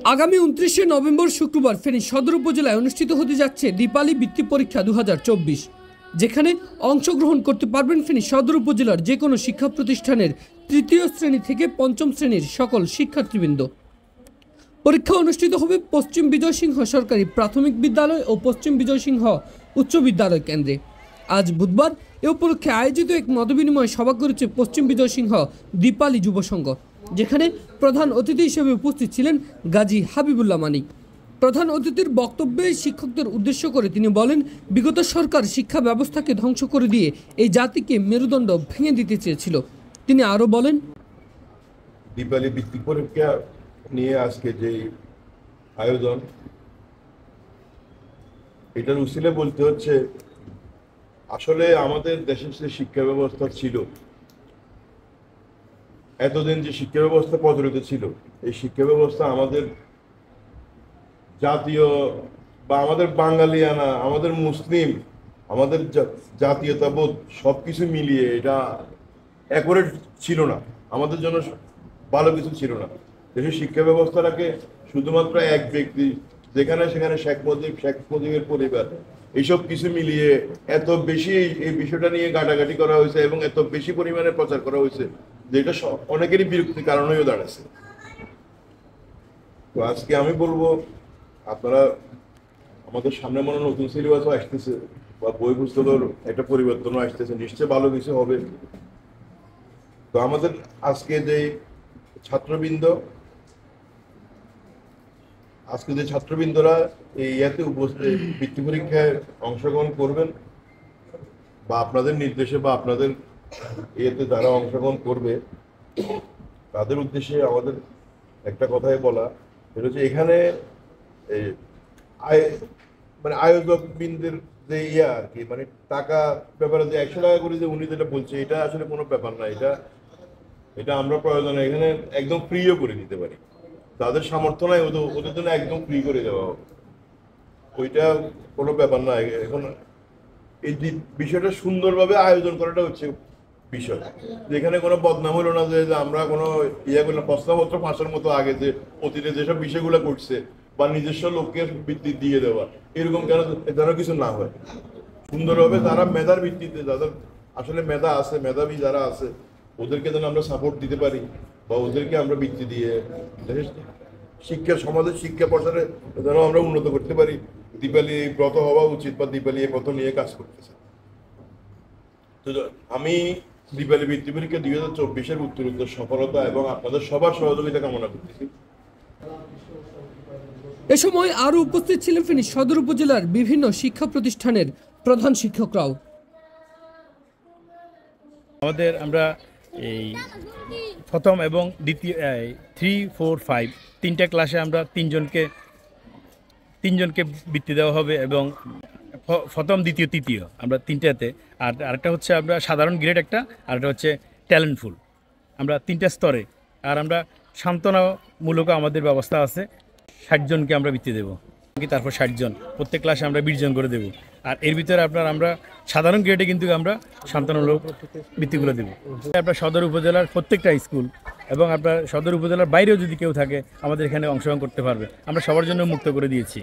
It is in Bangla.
আগামী 29শে নভেম্বর শুক্রবার ফেনী সদর উপজেলায় অনুষ্ঠিত হতে যাচ্ছে দীপালি বৃত্তি পরীক্ষা 2024, যেখানে অংশগ্রহণ করতে পারবেন ফেনী সদর উপজেলার যে কোনো শিক্ষা প্রতিষ্ঠানের তৃতীয় শ্রেণী থেকে পঞ্চম শ্রেণীর সকল শিক্ষার্থীবৃন্দ। পরীক্ষা অনুষ্ঠিত হবে পশ্চিম বিজয় সিংহ সরকারি প্রাথমিক বিদ্যালয় ও পশ্চিম বিজয় সিংহ উচ্চ বিদ্যালয় কেন্দ্রে। আজ বুধবার এ উপলক্ষে আয়োজিত এক মতবিনিময় সভা করেছে পশ্চিম বিজয় সিংহ দীপালি যুব সংঘ, যেখানে প্রধান অতিথি হিসেবে উপস্থিত ছিলেন গাজী হাবিবুল্লাহ মানিক। প্রধান অতিথির বক্তব্যে শিক্ষকদের উদ্দেশ্য করে তিনি বলেন, বিগত সরকার শিক্ষা ব্যবস্থাকে ধ্বংস করে দিয়ে এই জাতিকে মেরুদণ্ড ভেঙে দিতে চেয়েছিল। তিনি আরও বলেন, দীপালি বৃত্তি পরীক্ষা নিয়ে আজকে যে আয়োজন, এটার উসিলে বলতে হচ্ছে আসলে আমাদের দেশের যে শিক্ষা ব্যবস্থা ছিল, এতদিন যে শিক্ষা ব্যবস্থা প্রচলিত ছিল, এই শিক্ষা ব্যবস্থা আমাদের জাতীয় বা আমাদের বাঙালিয়ানা, আমাদের মুসলিম, আমাদের জাতীয়তাবোধ সবকিছু মিলিয়ে এটা অ্যাকুরেট ছিল না, আমাদের জন্য ভালো কিছু ছিল না। দেশের শিক্ষা ব্যবস্থাটাকে শুধুমাত্র এক ব্যক্তি, যেখানে সেখানে শেখ মুজিবের পরিবার, এইসব কিছু মিলিয়ে এত বেশি এই বিষয়টা নিয়ে ঘাটাঘাটি করা হয়েছে এবং এত বেশি পরিমাণে প্রচার করা হয়েছে যেটা অনেকেরই বিরক্তির কারণ হয়েও দাঁড়াচ্ছে। তো আজকে আমি বলবো, আপনারা আমাদের সামনে মনে নতুন সিলেবাসও আসতেছে বা বই পুস্তকের একটা পরিবর্তনও আসতেছে, নিশ্চয়ই ভালো কিছু হবে। তো আমাদের আজকে যে ছাত্রবৃন্দরা এই বৃত্তি পরীক্ষায় অংশগ্রহণ করবেন বা আপনাদের নির্দেশে বা আপনাদের যারা অংশগ্রহণ করবে তাদের উদ্দেশ্যে আমাদের একটা কথাই বলা, সেটা হচ্ছে এখানে মানে আয়োজক বৃন্দের যে আর কি, মানে টাকা ব্যাপারে যে 100 টাকা করে যে উনি যেটা বলছে, এটা আসলে কোনো ব্যাপার না। এটা আমরা প্রয়োজনে এখানে একদম ফ্রিও করে দিতে পারি। তাদের সামর্থ্য নাই, ওদের জন্য একদম ফ্রি করে দেওয়া হবে, ওইটা কোনো ব্যাপার না। এখন এই বিষয়টা সুন্দরভাবে আয়োজন করাটা হচ্ছে বিষয়, যেখানে কোনো বদনাম হলো না, যে আমরা কোনো করলাম প্রশ্নপত্র ফাঁসার মতো আগে যে অতীতে যেসব বিষয়গুলো করছে বা নিজস্ব লোককে বৃত্তি দিয়ে দেওয়া, এরকম যেন কিছু না হয়। সুন্দরভাবে তারা মেধার ভিত্তিতে, যাদের আসলে মেধা আছে, মেধাবী যারা আছে, ওদেরকে যেন আমরা সাপোর্ট দিতে পারি বা ওদেরকে আমরা বৃত্তি দিয়ে সমাজের শিক্ষা প্রসারে যেন আমরা উন্নত করতে পারি। দীপালি ব্রত হওয়া উচিত বা দীপালি এই ব্রত নিয়ে কাজ করতেছে। তো আমি দীপালি বৃত্তি পরীক্ষা 2024-এর উত্তরোত্তর সফলতা এবং আপনাদের সবার সহযোগিতা কামনা করতেছি। এ সময় আরও উপস্থিত ছিলেন ফেনী সদর উপজেলার বিভিন্ন শিক্ষা প্রতিষ্ঠানের প্রধান শিক্ষকরাও। আমরা এই প্রথম এবং দ্বিতীয় 3, 4, 5 তিনটা ক্লাসে আমরা তিনজনকে বৃত্তি দেওয়া হবে এবং প্রথম, দ্বিতীয়, তৃতীয় আমরা তিনটাতে। আর আরেকটা হচ্ছে আমরা সাধারণ গ্রেড একটা, আর একটা হচ্ছে ট্যালেন্টফুল, আমরা তিনটা স্তরে। আর আমরা সান্ত্বনামূলক আমাদের ব্যবস্থা আছে, 60 জনকে আমরা বৃত্তি দেবো, তারপর 60 জন, প্রত্যেক ক্লাসে আমরা 20 জন করে দেবো। আর এর ভিতরে আমরা সাধারণ গ্রেডে কিন্তু আমরা সান্ত্বনামূলক বৃত্তিগুলো দেবো। আপনার সদর উপজেলার প্রত্যেকটা স্কুল এবং আপনার সদর উপজেলার বাইরেও যদি কেউ থাকে আমাদের এখানে অংশগ্রহণ করতে পারবে, আমরা সবার জন্য মুক্ত করে দিয়েছি।